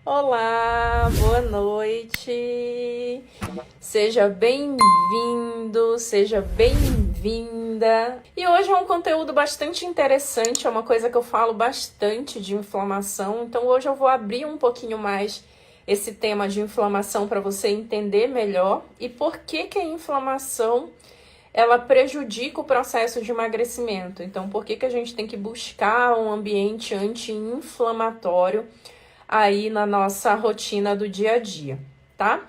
Olá, boa noite. Seja bem-vindo, seja bem-vinda. E hoje é um conteúdo bastante interessante, é uma coisa que eu falo bastante de inflamação. Então hoje eu vou abrir um pouquinho mais esse tema de inflamação para você entender melhor e por que que a inflamação ela prejudica o processo de emagrecimento. Então, por que que a gente tem que buscar um ambiente anti-inflamatório aí na nossa rotina do dia a dia, tá?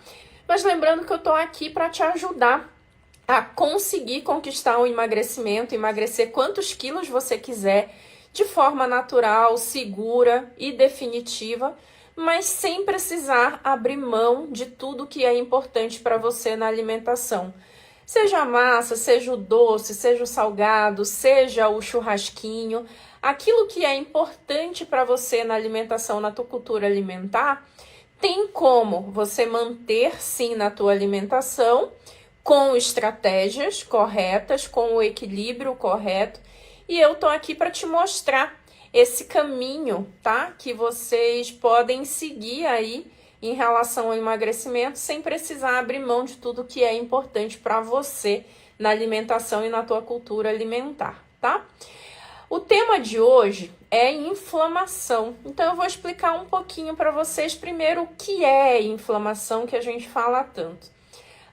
Mas lembrando que eu tô aqui para te ajudar a conseguir conquistar o emagrecimento, emagrecer quantos quilos você quiser, de forma natural, segura e definitiva, mas sem precisar abrir mão de tudo que é importante para você na alimentação. Seja a massa, seja o doce, seja o salgado, seja o churrasquinho, aquilo que é importante para você na alimentação, na tua cultura alimentar, tem como você manter sim na tua alimentação, com estratégias corretas, com o equilíbrio correto, e eu tô aqui para te mostrar esse caminho, tá? Que vocês podem seguir aí em relação ao emagrecimento, sem precisar abrir mão de tudo que é importante para você na alimentação e na tua cultura alimentar, tá? O tema de hoje é inflamação. Então eu vou explicar um pouquinho para vocês primeiro o que é inflamação, que a gente fala tanto.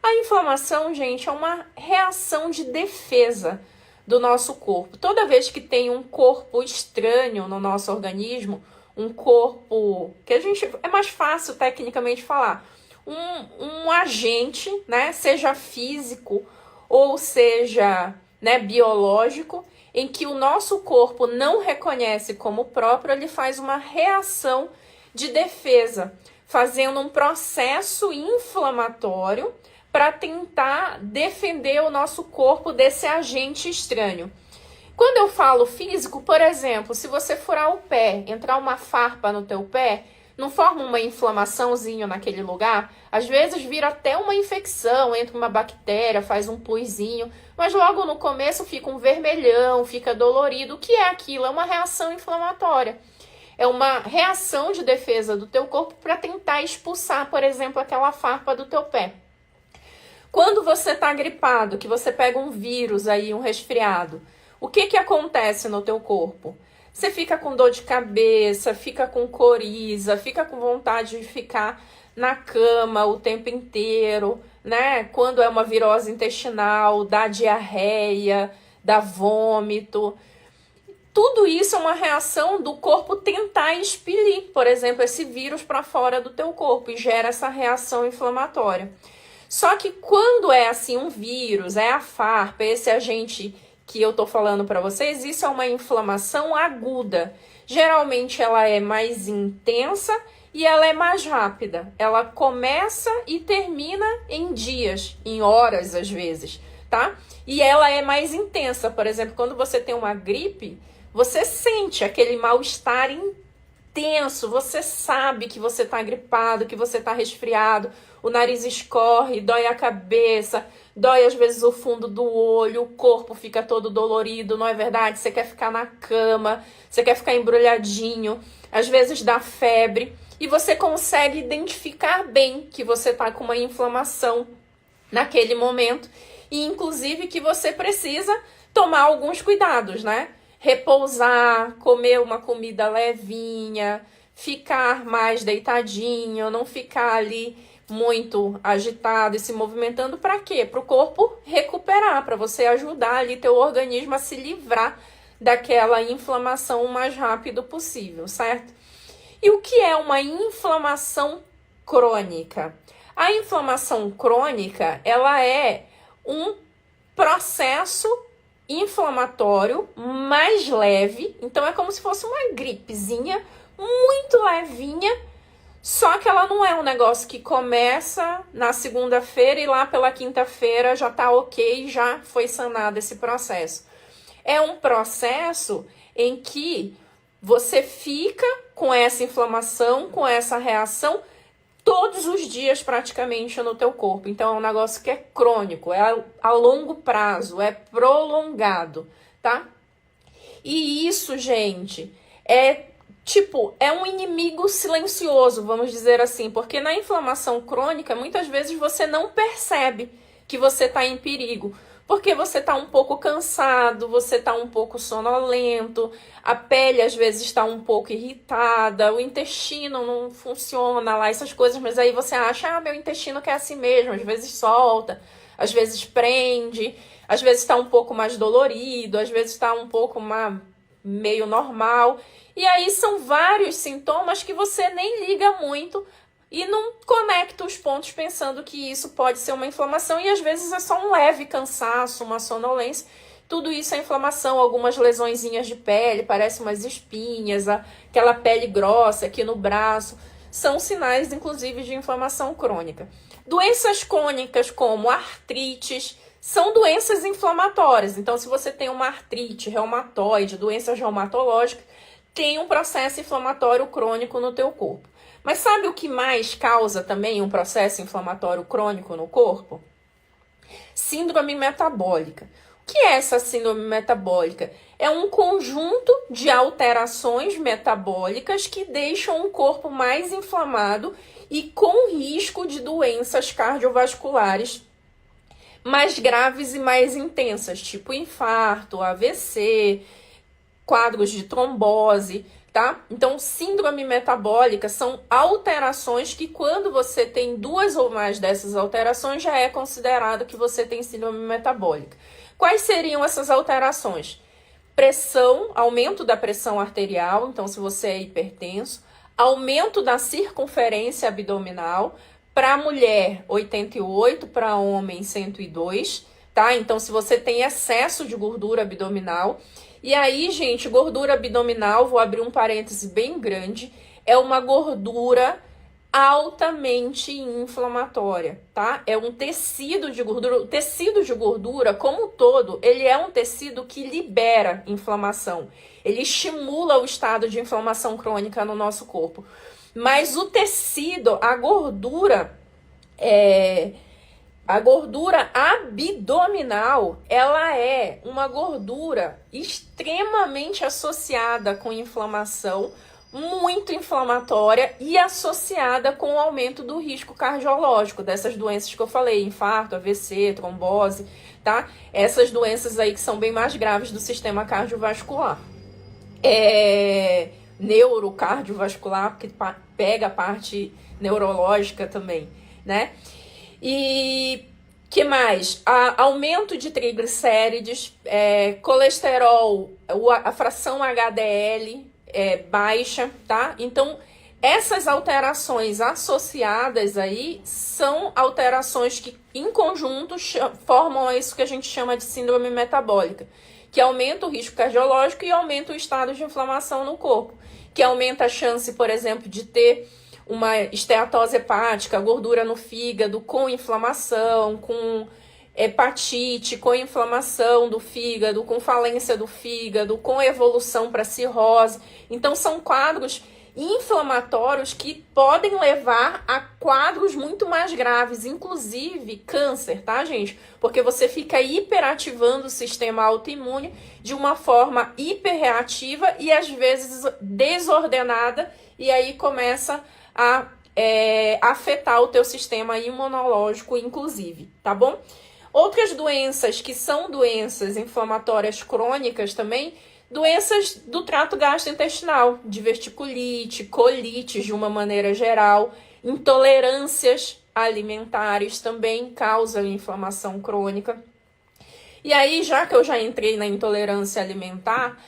A inflamação, gente, é uma reação de defesa do nosso corpo. Toda vez que tem um corpo estranho no nosso organismo, um corpo que a gente é mais fácil tecnicamente falar, um agente, né, seja físico ou seja, né, biológico, em que o nosso corpo não reconhece como próprio, ele faz uma reação de defesa, fazendo um processo inflamatório para tentar defender o nosso corpo desse agente estranho. Quando eu falo físico, por exemplo, se você furar o pé, entrar uma farpa no teu pé, não forma uma inflamaçãozinho naquele lugar? Às vezes vira até uma infecção, entra uma bactéria, faz um puizinho, mas logo no começo fica um vermelhão, fica dolorido. O que é aquilo? É uma reação inflamatória. É uma reação de defesa do teu corpo para tentar expulsar, por exemplo, aquela farpa do teu pé. Quando você está gripado, que você pega um vírus aí, um resfriado, o que acontece no teu corpo? Você fica com dor de cabeça, fica com coriza, fica com vontade de ficar na cama o tempo inteiro, né? Quando é uma virose intestinal, dá diarreia, dá vômito. Tudo isso é uma reação do corpo tentar expelir, por exemplo, esse vírus para fora do teu corpo e gera essa reação inflamatória. Só que quando é assim um vírus, é a farpa, esse agente que eu tô falando para vocês, isso é uma inflamação aguda. Geralmente ela é mais intensa e ela é mais rápida. Ela começa e termina em dias, em horas às vezes, tá? E ela é mais intensa. Por exemplo, quando você tem uma gripe, você sente aquele mal-estar intenso, você sabe que você tá gripado, que você tá resfriado, o nariz escorre, dói a cabeça, dói às vezes o fundo do olho, o corpo fica todo dolorido, não é verdade? Você quer ficar na cama, você quer ficar embrulhadinho, às vezes dá febre, e você consegue identificar bem que você tá com uma inflamação naquele momento, e inclusive que você precisa tomar alguns cuidados, né? Repousar, comer uma comida levinha, ficar mais deitadinho, não ficar ali muito agitado e se movimentando. Para quê? Para o corpo recuperar, para você ajudar ali teu organismo a se livrar daquela inflamação o mais rápido possível, certo? E o que é uma inflamação crônica? A inflamação crônica, ela é um processo inflamatório mais leve, então é como se fosse uma gripezinha muito levinha, só que ela não é um negócio que começa na segunda-feira e lá pela quinta-feira já tá ok, já foi sanado esse processo. É um processo em que você fica com essa inflamação, com essa reação, todos os dias praticamente no teu corpo. Então é um negócio que é crônico, é a longo prazo, é prolongado, tá? E isso, gente, é tipo, é um inimigo silencioso, vamos dizer assim, porque na inflamação crônica, muitas vezes você não percebe que você está em perigo, porque você está um pouco cansado, você está um pouco sonolento, a pele às vezes está um pouco irritada, o intestino não funciona lá, essas coisas, mas aí você acha, meu intestino quer assim mesmo, às vezes solta, às vezes prende, às vezes está um pouco mais dolorido, às vezes está um pouco meio normal. E aí são vários sintomas que você nem liga muito e não conecta os pontos pensando que isso pode ser uma inflamação, e às vezes é só um leve cansaço, uma sonolência. Tudo isso é inflamação, algumas lesõezinhas de pele, parece umas espinhas, aquela pele grossa aqui no braço, são sinais inclusive de inflamação crônica. Doenças crônicas como artrites são doenças inflamatórias. Então, se você tem uma artrite reumatoide, doenças reumatológicas, tem um processo inflamatório crônico no teu corpo. Mas sabe o que mais causa também um processo inflamatório crônico no corpo? Síndrome metabólica. O que é essa síndrome metabólica? É um conjunto de alterações metabólicas que deixam o corpo mais inflamado e com risco de doenças cardiovasculares mais graves e mais intensas, tipo infarto, AVC, quadros de trombose, tá? Então, síndrome metabólica são alterações que, quando você tem duas ou mais dessas alterações, já é considerado que você tem síndrome metabólica. Quais seriam essas alterações? Pressão, aumento da pressão arterial, então se você é hipertenso, aumento da circunferência abdominal, para mulher 88, para homem 102, tá? Então se você tem excesso de gordura abdominal, e aí, gente, gordura abdominal, vou abrir um parêntese bem grande, é uma gordura altamente inflamatória, tá? É um tecido de gordura. O tecido de gordura, como um todo, ele é um tecido que libera inflamação. Ele estimula o estado de inflamação crônica no nosso corpo. Mas o tecido, a gordura abdominal, ela é uma gordura extremamente associada com inflamação, muito inflamatória e associada com o aumento do risco cardiológico, dessas doenças que eu falei, infarto, AVC, trombose, tá? Essas doenças aí que são bem mais graves do sistema cardiovascular. Neurocardiovascular, porque pega a parte neurológica também, né? E que mais? Aumento de triglicérides, colesterol, a fração HDL baixa, tá? Então, essas alterações associadas aí são alterações que, em conjunto, formam isso que a gente chama de síndrome metabólica, que aumenta o risco cardiológico e aumenta o estado de inflamação no corpo, que aumenta a chance, por exemplo, de ter uma esteatose hepática, gordura no fígado, com inflamação, com hepatite, com inflamação do fígado, com falência do fígado, com evolução para cirrose. Então, são quadros inflamatórios que podem levar a quadros muito mais graves, inclusive câncer, tá, gente? Porque você fica hiperativando o sistema autoimune de uma forma hiperreativa e às vezes desordenada, e aí começa a afetar o teu sistema imunológico, inclusive, tá bom? Outras doenças que são doenças inflamatórias crônicas também, doenças do trato gastrointestinal, diverticulite, colites de uma maneira geral, intolerâncias alimentares também causam inflamação crônica. E aí, já que eu já entrei na intolerância alimentar,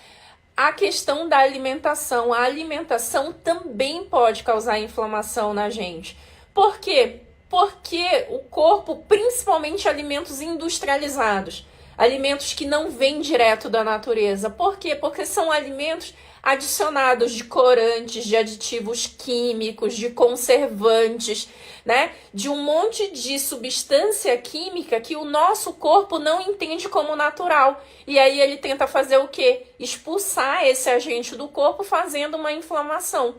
a questão da alimentação. A alimentação também pode causar inflamação na gente. Por quê? Porque o corpo, principalmente alimentos industrializados, alimentos que não vêm direto da natureza. Por quê? Porque são alimentos adicionados de corantes, de aditivos químicos, de conservantes, né? De um monte de substância química que o nosso corpo não entende como natural. E aí ele tenta fazer o quê? Expulsar esse agente do corpo, fazendo uma inflamação,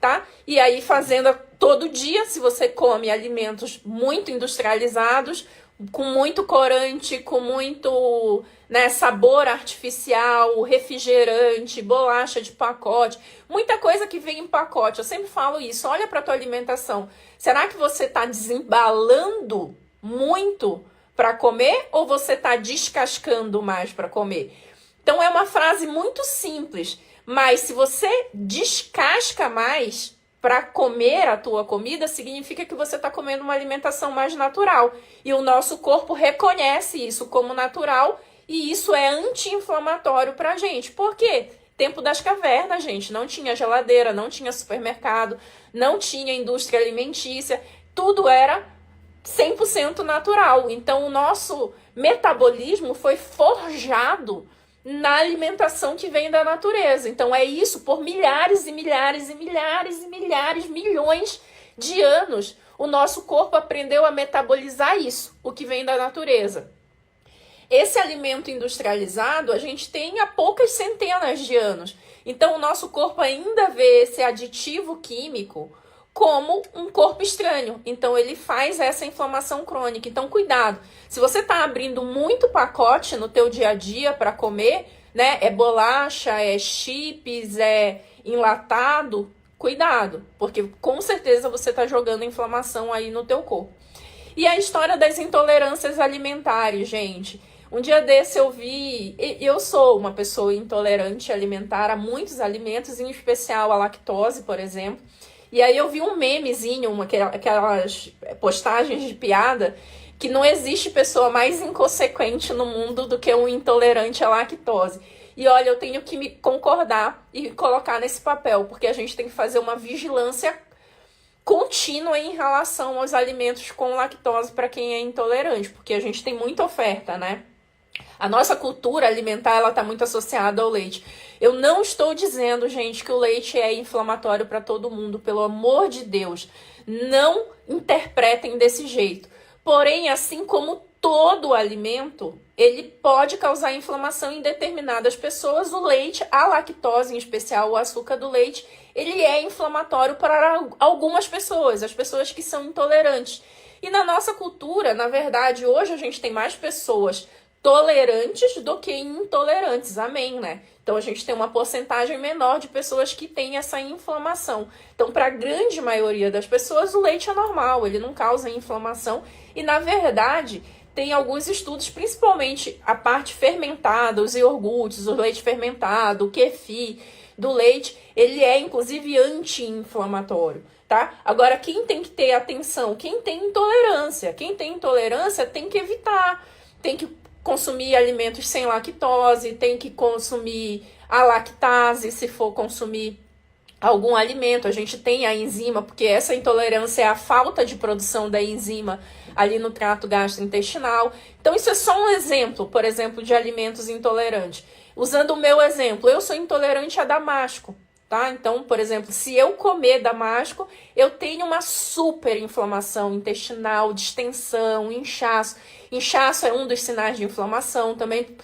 tá? E aí fazendo todo dia, se você come alimentos muito industrializados, com muito corante, com muito, né? Sabor artificial, refrigerante, bolacha de pacote, muita coisa que vem em pacote. Eu sempre falo isso, olha para a tua alimentação. Será que você está desembalando muito para comer ou você está descascando mais para comer? Então é uma frase muito simples, mas se você descasca mais para comer a tua comida, significa que você está comendo uma alimentação mais natural. E o nosso corpo reconhece isso como natural e isso é anti-inflamatório para a gente. Por quê? Tempo das cavernas, gente, não tinha geladeira, não tinha supermercado, não tinha indústria alimentícia, tudo era 100% natural. Então o nosso metabolismo foi forjado na alimentação que vem da natureza. Então é isso, por milhares e milhares e milhares e milhares, milhões de anos, o nosso corpo aprendeu a metabolizar isso, o que vem da natureza. Esse alimento industrializado a gente tem há poucas centenas de anos. Então o nosso corpo ainda vê esse aditivo químico como um corpo estranho. Então ele faz essa inflamação crônica. Então cuidado, se você está abrindo muito pacote no teu dia a dia para comer, né, é bolacha, é chips, é enlatado, cuidado, porque com certeza você está jogando inflamação aí no teu corpo. E a história das intolerâncias alimentares, gente. Um dia desse eu sou uma pessoa intolerante alimentar a muitos alimentos, em especial a lactose, por exemplo. E aí eu vi um memezinho, aquelas postagens de piada, que não existe pessoa mais inconsequente no mundo do que um intolerante à lactose. E olha, eu tenho que me concordar e colocar nesse papel, porque a gente tem que fazer uma vigilância contínua em relação aos alimentos com lactose para quem é intolerante, porque a gente tem muita oferta, né? A nossa cultura alimentar, ela está muito associada ao leite. Eu não estou dizendo, gente, que o leite é inflamatório para todo mundo. Pelo amor de Deus, não interpretem desse jeito. Porém, assim como todo alimento, ele pode causar inflamação em determinadas pessoas. O leite, a lactose, em especial o açúcar do leite, ele é inflamatório para algumas pessoas, as pessoas que são intolerantes. E na nossa cultura, na verdade, hoje a gente tem mais pessoas tolerantes do que intolerantes, amém, né? Então a gente tem uma porcentagem menor de pessoas que têm essa inflamação. Então, para a grande maioria das pessoas, o leite é normal, ele não causa inflamação. E na verdade, tem alguns estudos, principalmente a parte fermentada, os iogurtes, o leite fermentado, o kefir do leite, ele é inclusive anti-inflamatório, tá? Agora, quem tem que ter atenção? Quem tem intolerância. Quem tem intolerância tem que evitar, tem que consumir alimentos sem lactose, tem que consumir a lactase se for consumir algum alimento. A gente tem a enzima, porque essa intolerância é a falta de produção da enzima ali no trato gastrointestinal. Então isso é só um exemplo, por exemplo, de alimentos intolerantes. Usando o meu exemplo, eu sou intolerante a damasco, tá? Então, por exemplo, se eu comer damasco, eu tenho uma super inflamação intestinal, distensão, inchaço. Inchaço é um dos sinais de inflamação também.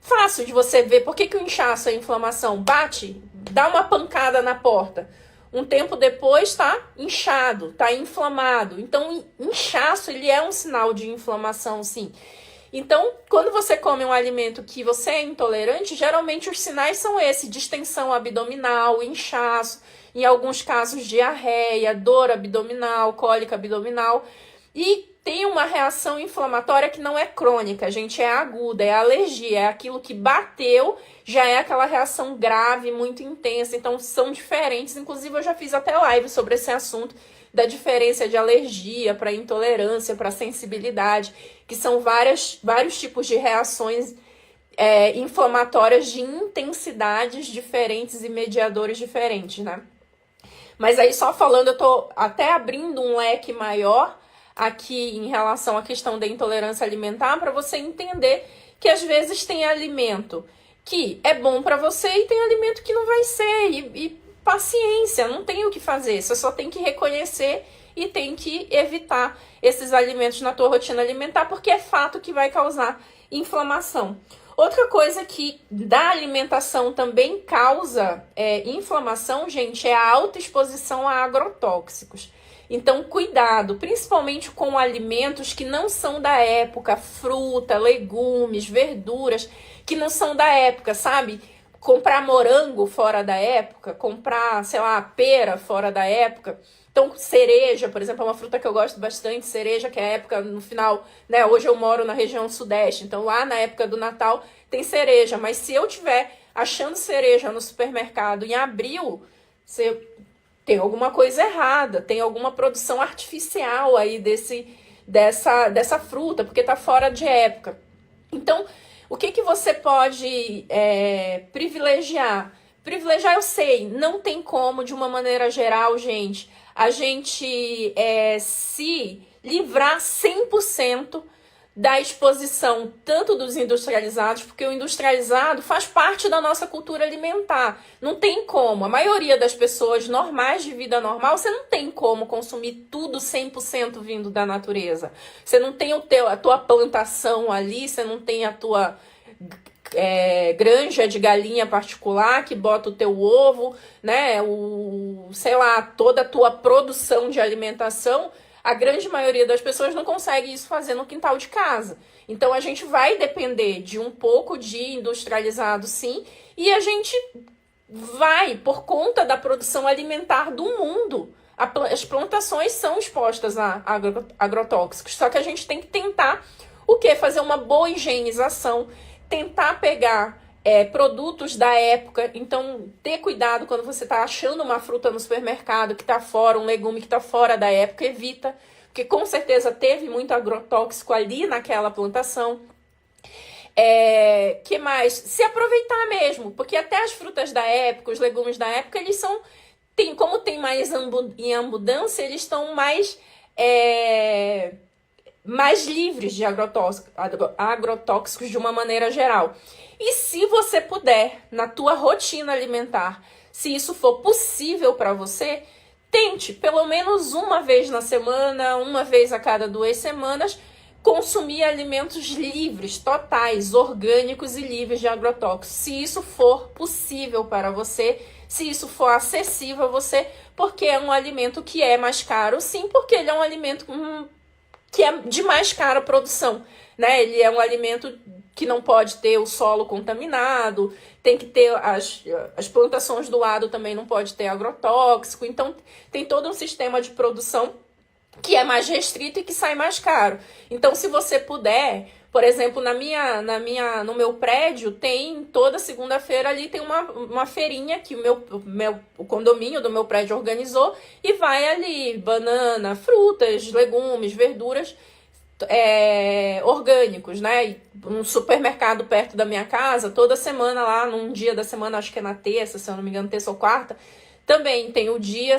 Fácil de você ver. Por que o inchaço é inflamação? Bate, dá uma pancada na porta. Um tempo depois tá inchado, tá inflamado. Então, inchaço, ele é um sinal de inflamação, sim. Então, quando você come um alimento que você é intolerante, geralmente os sinais são esses: distensão abdominal, inchaço, em alguns casos diarreia, dor abdominal, cólica abdominal. E tem uma reação inflamatória que não é crônica, gente, é aguda, é alergia, é aquilo que bateu, já é aquela reação grave, muito intensa. Então são diferentes, inclusive eu já fiz até live sobre esse assunto, da diferença de alergia para intolerância, para sensibilidade, que são vários tipos de reações inflamatórias de intensidades diferentes e mediadores diferentes, né? Mas aí só falando, eu tô até abrindo um leque maior aqui em relação à questão da intolerância alimentar, para você entender que às vezes tem alimento que é bom para você e tem alimento que não vai ser. E paciência, não tem o que fazer. Você só tem que reconhecer e tem que evitar esses alimentos na tua rotina alimentar, porque é fato que vai causar inflamação. Outra coisa que da alimentação também causa inflamação, gente, é a alta exposição a agrotóxicos. Então, cuidado, principalmente com alimentos que não são da época, fruta, legumes, verduras, que não são da época, sabe? Comprar morango fora da época, comprar, sei lá, pera fora da época. Então, cereja, por exemplo, é uma fruta que eu gosto bastante, cereja, que é a época no final, né? Hoje eu moro na região sudeste, então lá na época do Natal tem cereja, mas se eu tiver achando cereja no supermercado em abril, você tem alguma coisa errada, tem alguma produção artificial aí dessa fruta, porque tá fora de época. Então, o que você pode privilegiar? Privilegiar, eu sei, não tem como, de uma maneira geral, gente, a gente se livrar 100% da exposição tanto dos industrializados, porque o industrializado faz parte da nossa cultura alimentar. Não tem como. A maioria das pessoas normais, de vida normal, você não tem como consumir tudo 100% vindo da natureza. Você não tem a tua plantação ali, você não tem a tua granja de galinha particular que bota o teu ovo, né? Sei lá, toda a tua produção de alimentação. A grande maioria das pessoas não consegue isso fazer no quintal de casa. Então, a gente vai depender de um pouco de industrializado, sim, e a gente vai, por conta da produção alimentar do mundo, as plantações são expostas a agrotóxicos. Só que a gente tem que tentar o quê? Fazer uma boa higienização, tentar pegar produtos da época. Então, ter cuidado quando você está achando uma fruta no supermercado que está fora, um legume que está fora da época, evita, porque com certeza teve muito agrotóxico ali naquela plantação. Que mais? Se aproveitar mesmo, porque até as frutas da época, os legumes da época, eles são, como tem mais em abundância, eles estão mais livres de agrotóxicos de uma maneira geral. E se você puder, na tua rotina alimentar, se isso for possível para você, tente pelo menos uma vez na semana, uma vez a cada 2 semanas, consumir alimentos livres, totais, orgânicos e livres de agrotóxicos. Se isso for possível para você, se isso for acessível a você, porque é um alimento que é mais caro, sim, porque ele é um alimento que é de mais cara produção, né? Ele é um alimento que não pode ter o solo contaminado, tem que ter as plantações do lado também não pode ter agrotóxico, então tem todo um sistema de produção que é mais restrito e que sai mais caro. Então, se você puder, por exemplo, no meu prédio, tem toda segunda-feira ali tem uma feirinha que o condomínio do meu prédio organizou e vai ali banana, frutas, legumes, verduras orgânicos, né? E um supermercado perto da minha casa, toda semana lá, num dia da semana, acho que é na terça, se eu não me engano, terça ou quarta, também tem o dia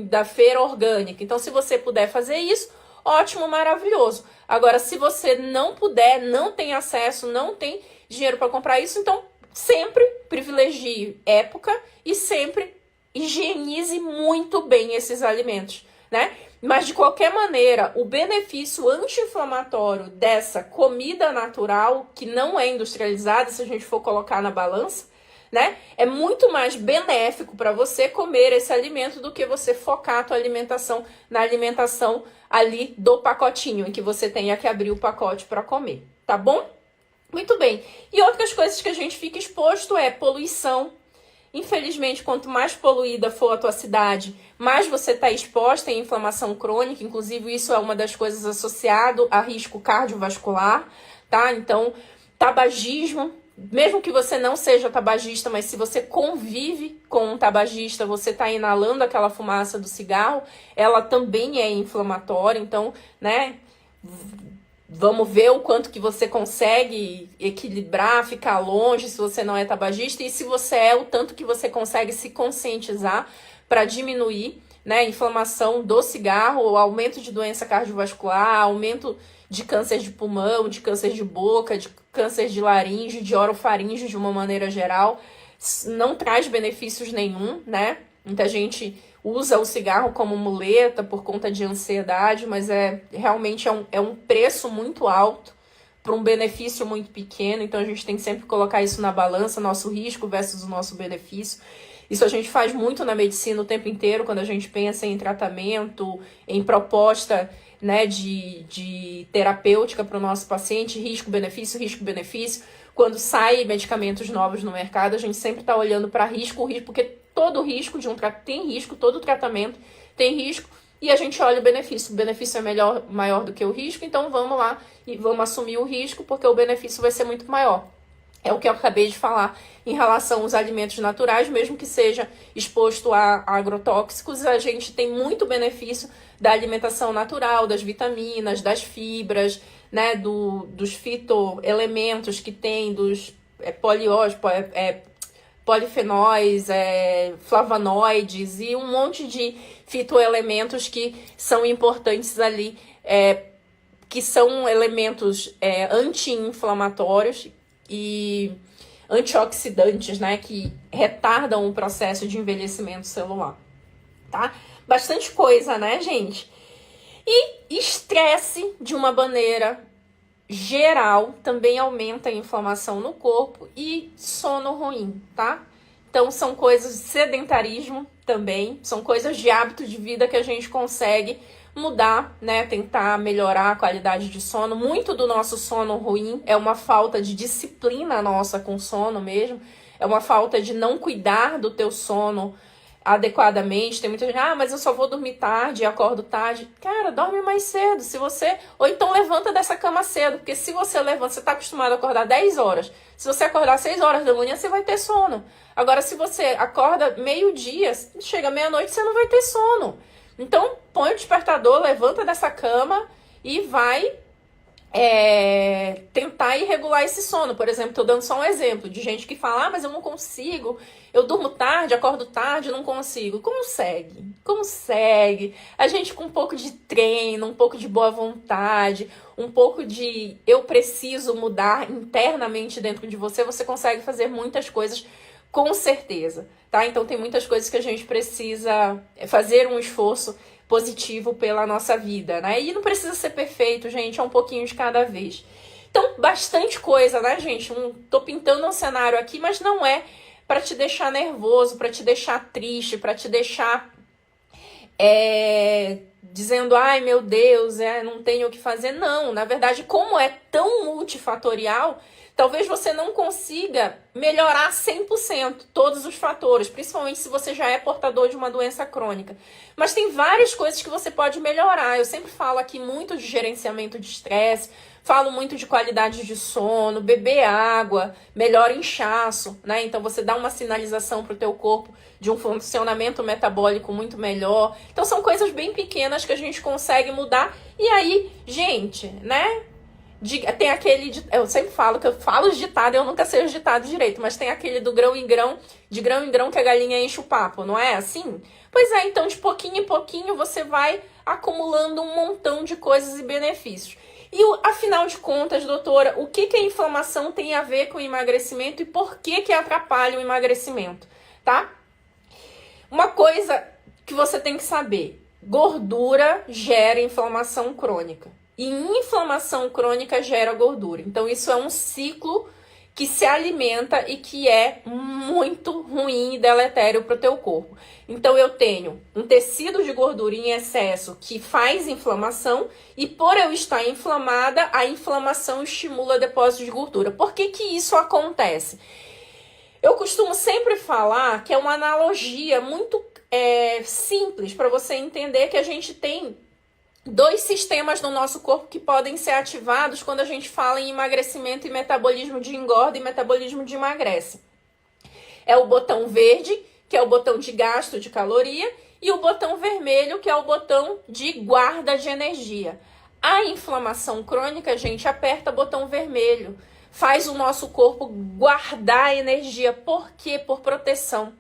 da feira orgânica. Então, se você puder fazer isso, ótimo, maravilhoso. Agora, se você não puder, não tem acesso, não tem dinheiro para comprar isso, então sempre privilegie época e sempre higienize muito bem esses alimentos, né? Mas, de qualquer maneira, o benefício anti-inflamatório dessa comida natural, que não é industrializada, se a gente for colocar na balança, né? É muito mais benéfico para você comer esse alimento do que você focar a tua alimentação na alimentação ali do pacotinho, em que você tenha que abrir o pacote para comer, tá bom? Muito bem. E outras coisas que a gente fica exposto é poluição. Infelizmente, quanto mais poluída for a tua cidade, mais você está exposta em inflamação crônica. Inclusive, isso é uma das coisas associado a risco cardiovascular, tá? Então, tabagismo, mesmo que você não seja tabagista, mas se você convive com um tabagista, você está inalando aquela fumaça do cigarro, ela também é inflamatória. Então, né, vamos ver o quanto que você consegue equilibrar, ficar longe se você não é tabagista, e se você é, o tanto que você consegue se conscientizar para diminuir, né, a inflamação do cigarro, o aumento de doença cardiovascular, aumento de câncer de pulmão, de câncer de boca, de câncer de laringe, de orofaringe de uma maneira geral. Não traz benefícios nenhum, né? Muita gente usa o cigarro como muleta por conta de ansiedade, mas realmente é um preço muito alto, para um benefício muito pequeno. Então a gente tem que sempre colocar isso na balança, nosso risco versus o nosso benefício. Isso a gente faz muito na medicina o tempo inteiro, quando a gente pensa em tratamento, em proposta, né, de terapêutica para o nosso paciente, risco-benefício, risco-benefício. Quando saem medicamentos novos no mercado, a gente sempre está olhando para risco, porque todo risco de um tratamento tem risco, todo tratamento tem risco, e a gente olha o benefício. O benefício é maior do que o risco, então vamos lá e vamos assumir o risco, porque o benefício vai ser muito maior. É o que eu acabei de falar em relação aos alimentos naturais, mesmo que seja exposto a agrotóxicos, a gente tem muito benefício da alimentação natural, das vitaminas, das fibras, né, dos fitoelementos que tem, dos polifenóis, flavonoides e um monte de fitoelementos que são importantes ali, que são elementos anti-inflamatórios e antioxidantes, né, que retardam o processo de envelhecimento celular, tá? Bastante coisa, né, gente? E estresse, de uma maneira geral, também aumenta a inflamação no corpo, e sono ruim, tá? Então são coisas de sedentarismo também, são coisas de hábito de vida que a gente consegue mudar, né, tentar melhorar a qualidade de sono. Muito do nosso sono ruim é uma falta de disciplina nossa com sono mesmo, é uma falta de não cuidar do teu sono adequadamente. Tem muita gente, mas eu só vou dormir tarde e acordo tarde. Cara, dorme mais cedo, ou então levanta dessa cama cedo, porque se você levanta, você tá acostumado a acordar 10 horas, se você acordar 6 horas da manhã, você vai ter sono. Agora, se você acorda meio-dia, chega meia-noite, você não vai ter sono. Então, põe o despertador, levanta dessa cama e vai tentar ir regular esse sono. Por exemplo, estou dando só um exemplo de gente que fala, mas eu não consigo, eu durmo tarde, acordo tarde, não consigo. Consegue. A gente com um pouco de treino, um pouco de boa vontade, um pouco de eu preciso mudar internamente dentro de você, você consegue fazer muitas coisas com certeza, tá? Então tem muitas coisas que a gente precisa fazer um esforço positivo pela nossa vida, né? E não precisa ser perfeito, gente, é um pouquinho de cada vez. Então, bastante coisa, né, gente? Tô pintando um cenário aqui, mas não é para te deixar nervoso, para te deixar triste, para te deixar dizendo, ai meu Deus, não tenho o que fazer. Não, na verdade, como é tão multifatorial, talvez você não consiga melhorar 100% todos os fatores, principalmente se você já é portador de uma doença crônica. Mas tem várias coisas que você pode melhorar. Eu sempre falo aqui muito de gerenciamento de estresse, falo muito de qualidade de sono, beber água, melhora inchaço, né? Então você dá uma sinalização para o teu corpo de um funcionamento metabólico muito melhor. Então são coisas bem pequenas que a gente consegue mudar. E aí, gente, né? Tem aquele, eu sempre falo que eu falo os ditados, eu nunca sei os ditados direito, mas tem aquele do grão em grão, de grão em grão que a galinha enche o papo, não é assim? Pois é, então de pouquinho em pouquinho você vai acumulando um montão de coisas e benefícios. E afinal de contas, doutora, o que a inflamação tem a ver com o emagrecimento e por que atrapalha o emagrecimento, tá? Uma coisa que você tem que saber, gordura gera inflamação crônica. E inflamação crônica gera gordura. Então, isso é um ciclo que se alimenta e que é muito ruim e deletério para o teu corpo. Então, eu tenho um tecido de gordura em excesso que faz inflamação e por eu estar inflamada, a inflamação estimula depósito de gordura. Por que isso acontece? Eu costumo sempre falar que é uma analogia muito simples para você entender que a gente tem 2 sistemas no nosso corpo que podem ser ativados quando a gente fala em emagrecimento e metabolismo de engorda e metabolismo de emagrece. É o botão verde, que é o botão de gasto de caloria, e o botão vermelho, que é o botão de guarda de energia. A inflamação crônica, gente, aperta o botão vermelho, faz o nosso corpo guardar energia. Por quê? Por proteção.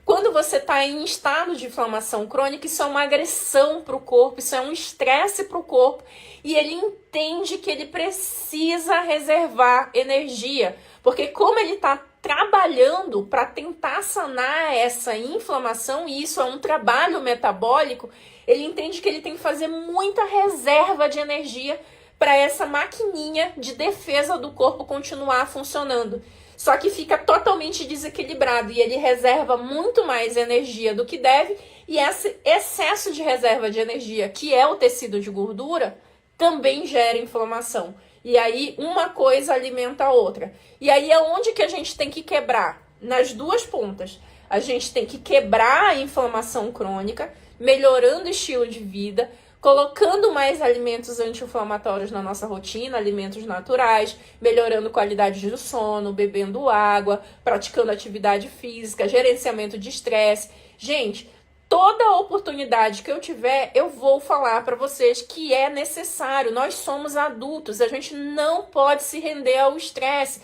Quando você está em estado de inflamação crônica, isso é uma agressão para o corpo, isso é um estresse para o corpo, e ele entende que ele precisa reservar energia, porque como ele está trabalhando para tentar sanar essa inflamação, e isso é um trabalho metabólico, ele entende que ele tem que fazer muita reserva de energia para essa maquininha de defesa do corpo continuar funcionando. Só que fica totalmente desequilibrado e ele reserva muito mais energia do que deve, e esse excesso de reserva de energia, que é o tecido de gordura, também gera inflamação. E aí uma coisa alimenta a outra. E aí é onde que a gente tem que quebrar? Nas duas pontas. A gente tem que quebrar a inflamação crônica, melhorando o estilo de vida, colocando mais alimentos anti-inflamatórios na nossa rotina, alimentos naturais, melhorando qualidade do sono, bebendo água, praticando atividade física, gerenciamento de estresse. Gente, toda oportunidade que eu tiver, eu vou falar para vocês que é necessário. Nós somos adultos, a gente não pode se render ao estresse.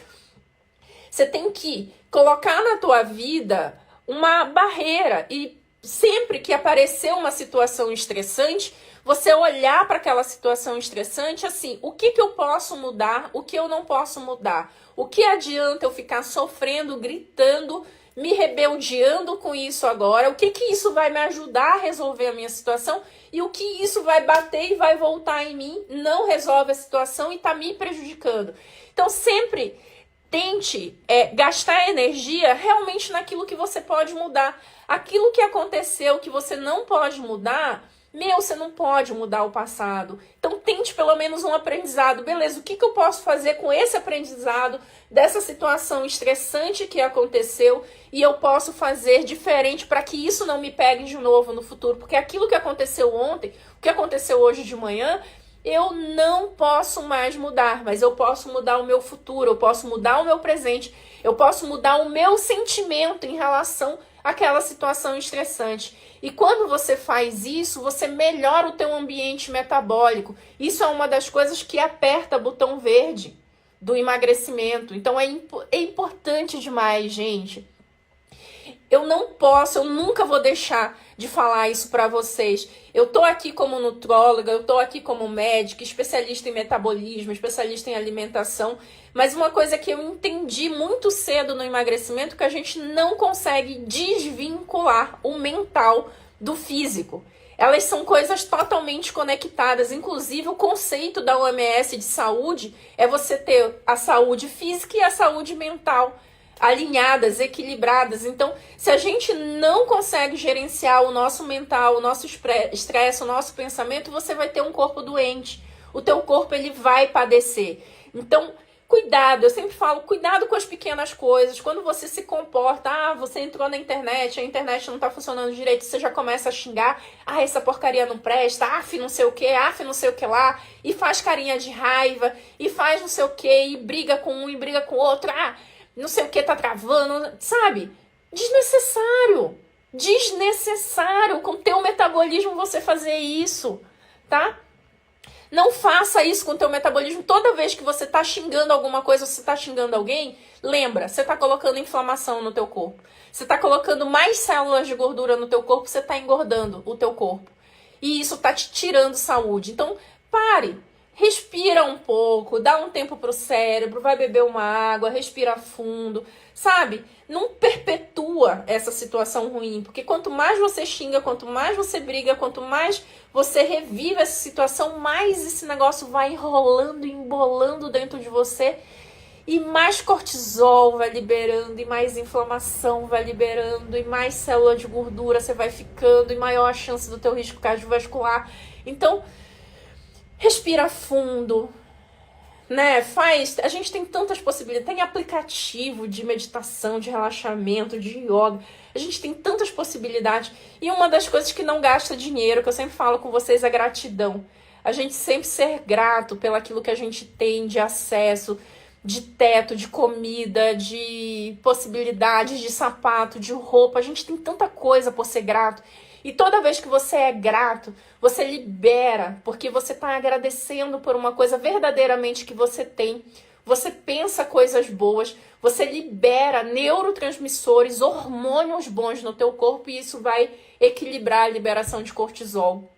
Você tem que colocar na tua vida uma barreira e sempre que aparecer uma situação estressante, você olhar para aquela situação estressante assim, o que eu posso mudar, o que eu não posso mudar? O que adianta eu ficar sofrendo, gritando, me rebeldeando com isso agora? O que isso vai me ajudar a resolver a minha situação? E o que isso vai bater e vai voltar em mim? Não resolve a situação e está me prejudicando. Então sempre tente gastar energia realmente naquilo que você pode mudar. Aquilo que aconteceu que você não pode mudar, você não pode mudar o passado. Então tente pelo menos um aprendizado. Beleza, o que eu posso fazer com esse aprendizado dessa situação estressante que aconteceu e eu posso fazer diferente para que isso não me pegue de novo no futuro? Porque aquilo que aconteceu ontem, o que aconteceu hoje de manhã, eu não posso mais mudar, mas eu posso mudar o meu futuro, eu posso mudar o meu presente, eu posso mudar o meu sentimento em relação àquela situação estressante. E quando você faz isso, você melhora o teu ambiente metabólico. Isso é uma das coisas que aperta o botão verde do emagrecimento. Então é importante demais, gente. Eu nunca vou deixar de falar isso para vocês. Eu tô aqui como nutróloga, eu tô aqui como médica, especialista em metabolismo, especialista em alimentação, mas uma coisa que eu entendi muito cedo no emagrecimento é que a gente não consegue desvincular o mental do físico. Elas são coisas totalmente conectadas. Inclusive, o conceito da OMS de saúde é você ter a saúde física e a saúde mental alinhadas, equilibradas. Então, se a gente não consegue gerenciar o nosso mental, o nosso estresse, o nosso pensamento, você vai ter um corpo doente. O teu corpo, ele vai padecer. Então, cuidado, eu sempre falo, cuidado com as pequenas coisas. Quando você se comporta, você entrou na internet, a internet não tá funcionando direito, você já começa a xingar, essa porcaria não presta, não sei o que, não sei o que lá, e faz carinha de raiva, e faz não sei o que, e briga com um, e briga com o outro, não sei o que tá travando, sabe? Desnecessário com o teu metabolismo você fazer isso, tá? Não faça isso com o teu metabolismo. Toda vez que você tá xingando alguma coisa, você tá xingando alguém, lembra, você tá colocando inflamação no teu corpo. Você tá colocando mais células de gordura no teu corpo, você tá engordando o teu corpo. E isso tá te tirando saúde. Então, pare. Respira um pouco, dá um tempo pro cérebro, vai beber uma água, respira fundo, sabe? Não perpetua essa situação ruim, porque quanto mais você xinga, quanto mais você briga, quanto mais você revive essa situação, mais esse negócio vai enrolando, embolando dentro de você e mais cortisol vai liberando, e mais inflamação vai liberando, e mais célula de gordura você vai ficando, e maior a chance do teu risco cardiovascular. Então, respira fundo, né? A gente tem tantas possibilidades. Tem aplicativo de meditação, de relaxamento, de yoga. A gente tem tantas possibilidades. E uma das coisas que não gasta dinheiro, que eu sempre falo com vocês, é gratidão. A gente sempre ser grato pelaquilo que a gente tem de acesso, de teto, de comida, de possibilidades, de sapato, de roupa. A gente tem tanta coisa por ser grato. E toda vez que você é grato, você libera, porque você está agradecendo por uma coisa verdadeiramente que você tem. Você pensa coisas boas, você libera neurotransmissores, hormônios bons no teu corpo, e isso vai equilibrar a liberação de cortisol.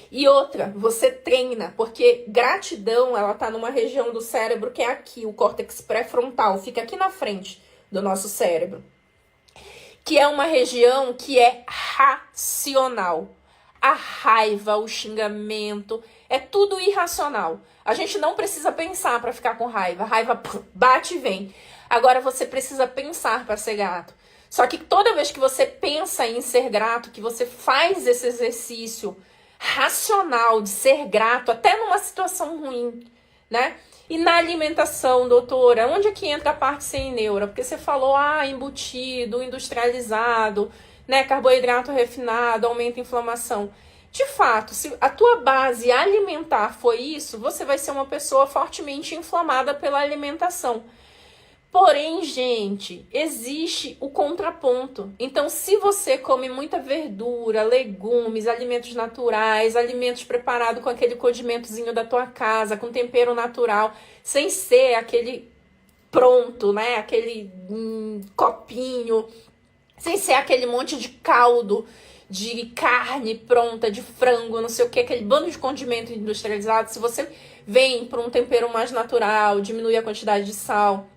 E outra, você treina, porque gratidão, ela tá numa região do cérebro que é aqui, o córtex pré-frontal, fica aqui na frente do nosso cérebro, que é uma região que é racional. A raiva, o xingamento, é tudo irracional. A gente não precisa pensar para ficar com raiva. A raiva bate e vem. Agora você precisa pensar para ser grato. Só que toda vez que você pensa em ser grato, que você faz esse exercício racional de ser grato, até numa situação ruim, né? E na alimentação, doutora, onde é que entra a parte sem neura? Porque você falou, embutido, industrializado, né? Carboidrato refinado, aumenta a inflamação. De fato, se a tua base alimentar foi isso, você vai ser uma pessoa fortemente inflamada pela alimentação. Porém, gente, existe o contraponto. Então, se você come muita verdura, legumes, alimentos naturais, alimentos preparados com aquele condimentozinho da tua casa, com tempero natural, sem ser aquele pronto, né? Aquele copinho, sem ser aquele monte de caldo de carne pronta, de frango, não sei o que, aquele bando de condimento industrializado. Se você vem para um tempero mais natural, diminui a quantidade de sal.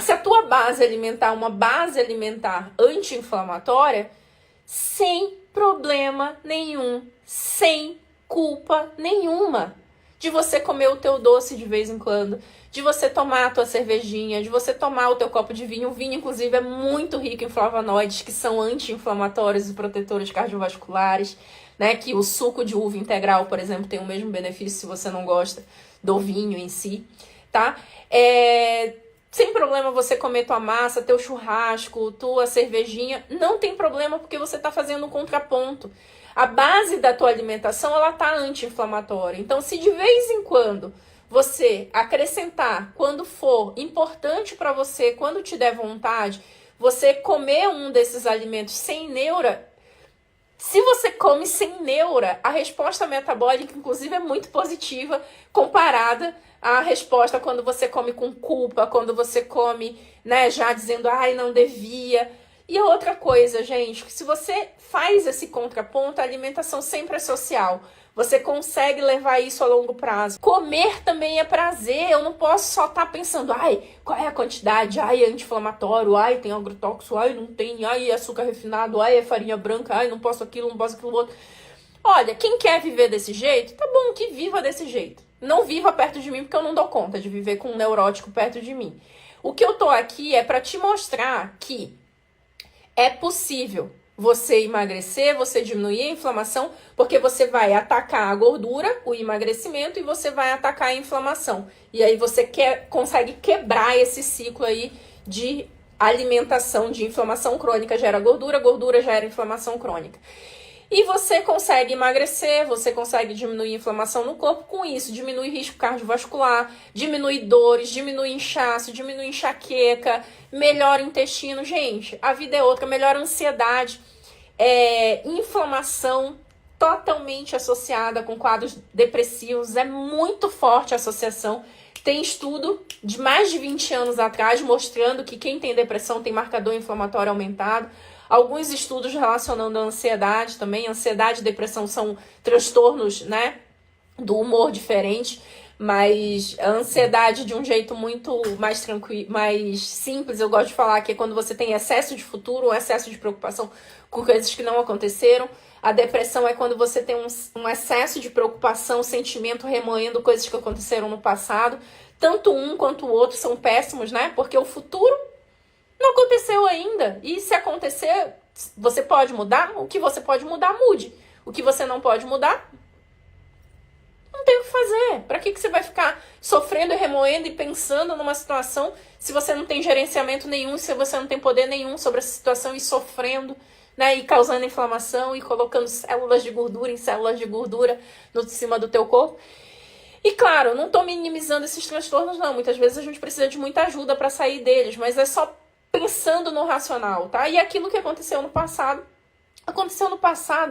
Se a tua base alimentar, uma base alimentar anti-inflamatória, sem problema nenhum, sem culpa nenhuma de você comer o teu doce de vez em quando, de você tomar a tua cervejinha, de você tomar o teu copo de vinho. O vinho, inclusive, é muito rico em flavonoides, que são anti-inflamatórios e protetores cardiovasculares, né? Que o suco de uva integral, por exemplo, tem o mesmo benefício se você não gosta do vinho em si, tá? Sem problema você comer tua massa, teu churrasco, tua cervejinha. Não tem problema porque você está fazendo um contraponto. A base da tua alimentação, ela tá anti-inflamatória. Então, se de vez em quando você acrescentar, quando for importante para você, quando te der vontade, você comer um desses alimentos sem neura, se você come sem neura, a resposta metabólica, inclusive, é muito positiva comparada à resposta quando você come com culpa, quando você come, né, já dizendo, não devia. E a outra coisa, gente, que se você faz esse contraponto, a alimentação sempre é social. Você consegue levar isso a longo prazo. Comer também é prazer. Eu não posso só estar pensando, qual é a quantidade? É anti-inflamatório, tem agrotóxico, não tem, é açúcar refinado, é farinha branca, não posso aquilo outro. Olha, quem quer viver desse jeito, tá bom, que viva desse jeito. Não viva perto de mim, porque eu não dou conta de viver com um neurótico perto de mim. O que eu tô aqui é para te mostrar que é possível você emagrecer, você diminuir a inflamação, porque você vai atacar a gordura, o emagrecimento, e você vai atacar a inflamação. E aí você consegue quebrar esse ciclo aí de alimentação, de inflamação crônica gera gordura, gordura gera inflamação crônica. E você consegue emagrecer, você consegue diminuir a inflamação no corpo, com isso diminui risco cardiovascular, diminui dores, diminui inchaço, diminui enxaqueca, melhora o intestino. Gente, a vida é outra, melhora a ansiedade, inflamação totalmente associada com quadros depressivos, é muito forte a associação. Tem estudo de mais de 20 anos atrás mostrando que quem tem depressão tem marcador inflamatório aumentado. Alguns estudos relacionando a ansiedade também. Ansiedade e depressão são transtornos, né, do humor diferente, mas a ansiedade de um jeito muito mais tranquilo, mais simples, eu gosto de falar que é quando você tem excesso de futuro ou excesso de preocupação com coisas que não aconteceram. A depressão é quando você tem um excesso de preocupação, sentimento remoendo coisas que aconteceram no passado. Tanto um quanto o outro são péssimos, né? Porque o futuro não aconteceu ainda. E se acontecer, você pode mudar? O que você pode mudar, mude. O que você não pode mudar, não tem o que fazer. Para que você vai ficar sofrendo e remoendo e pensando numa situação se você não tem gerenciamento nenhum, se você não tem poder nenhum sobre essa situação e sofrendo, né? E causando inflamação e colocando células de gordura em células de gordura no cima do teu corpo. E claro, não tô minimizando esses transtornos, não. Muitas vezes a gente precisa de muita ajuda para sair deles, mas é só pensando no racional, tá? E aquilo que aconteceu no passado,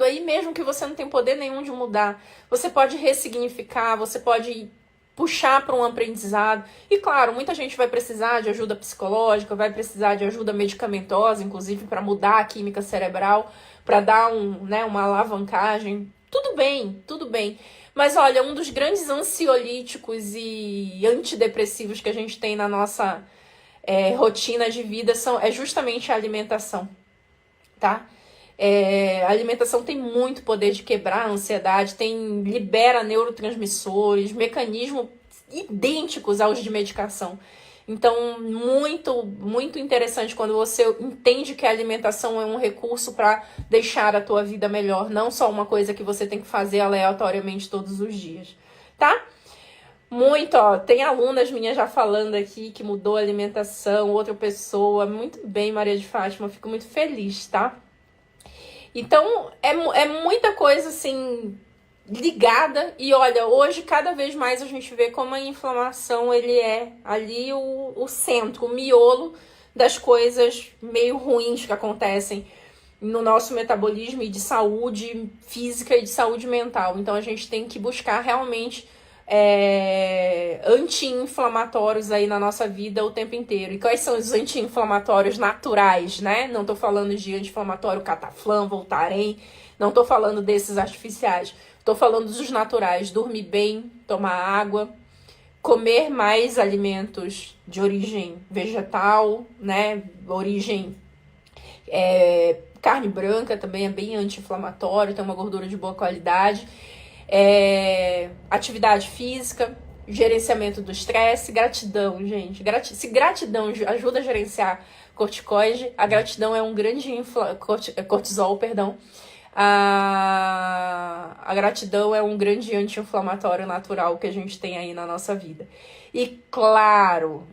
aí mesmo que você não tem poder nenhum de mudar. Você pode ressignificar, você pode puxar para um aprendizado. E claro, muita gente vai precisar de ajuda psicológica, vai precisar de ajuda medicamentosa, inclusive para mudar a química cerebral, para dar uma alavancagem. Tudo bem. Mas olha, um dos grandes ansiolíticos e antidepressivos que a gente tem na nossa rotina de vida é justamente a alimentação, tá? A alimentação tem muito poder de quebrar a ansiedade, libera neurotransmissores, mecanismos idênticos aos de medicação. Então, muito, muito interessante quando você entende que a alimentação é um recurso para deixar a tua vida melhor, não só uma coisa que você tem que fazer aleatoriamente todos os dias, tá? Muito, ó, tem alunas minhas já falando aqui que mudou a alimentação, outra pessoa, muito bem, Maria de Fátima, fico muito feliz, tá? Então, é muita coisa, assim, ligada. E olha, hoje cada vez mais a gente vê como a inflamação, ele é ali o centro, o miolo das coisas meio ruins que acontecem no nosso metabolismo e de saúde física e de saúde mental. Então, a gente tem que buscar realmente anti-inflamatórios aí na nossa vida o tempo inteiro. E quais são os anti-inflamatórios naturais, né? Não tô falando de anti-inflamatório Cataflam, Voltaren, não tô falando desses artificiais. Tô falando dos naturais. Dormir bem, tomar água, comer mais alimentos de origem vegetal, né? Origem carne branca também é bem anti-inflamatório, tem uma gordura de boa qualidade. Atividade física, gerenciamento do estresse, gratidão, gente. Se gratidão ajuda a gerenciar corticoide, a gratidão é um grande cortisol, perdão. A gratidão é um grande anti-inflamatório natural que a gente tem aí na nossa vida. E claro,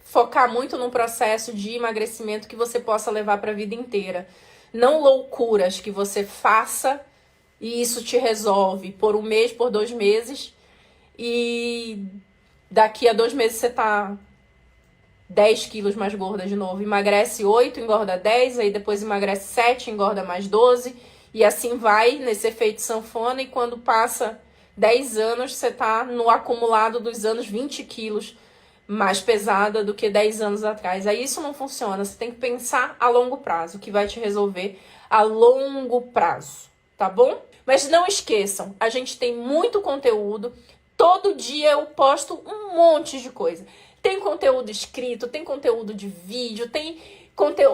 focar muito num processo de emagrecimento que você possa levar para a vida inteira. Não loucuras que você faça e isso te resolve por 1 mês, por 2 meses. E daqui a 2 meses você tá 10 quilos mais gorda de novo. Emagrece 8, engorda 10, aí depois emagrece 7, engorda mais 12. E assim vai nesse efeito sanfona. E quando passa 10 anos, você tá no acumulado dos anos 20 quilos mais pesada do que 10 anos atrás. Aí isso não funciona. Você tem que pensar a longo prazo, que vai te resolver a longo prazo, tá bom? Mas não esqueçam, a gente tem muito conteúdo. Todo dia eu posto um monte de coisa. Tem conteúdo escrito, tem conteúdo de vídeo, tem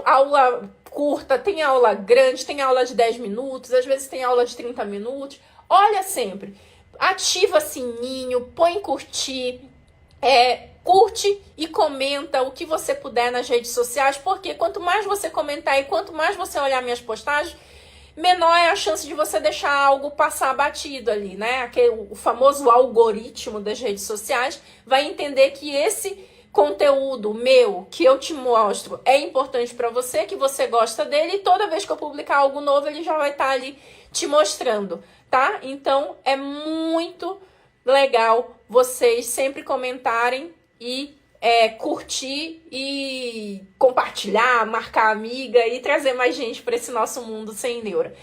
aula curta, tem aula grande, tem aula de 10 minutos, às vezes tem aula de 30 minutos. Olha sempre, ativa sininho, põe curtir, curte e comenta o que você puder nas redes sociais, porque quanto mais você comentar e quanto mais você olhar minhas postagens, menor é a chance de você deixar algo passar batido ali, né? O famoso algoritmo das redes sociais vai entender que esse conteúdo meu, que eu te mostro, é importante para você, que você gosta dele, e toda vez que eu publicar algo novo, ele já vai estar ali te mostrando, tá? Então, é muito legal vocês sempre comentarem e curtir e compartilhar, marcar amiga e trazer mais gente para esse nosso mundo sem neura.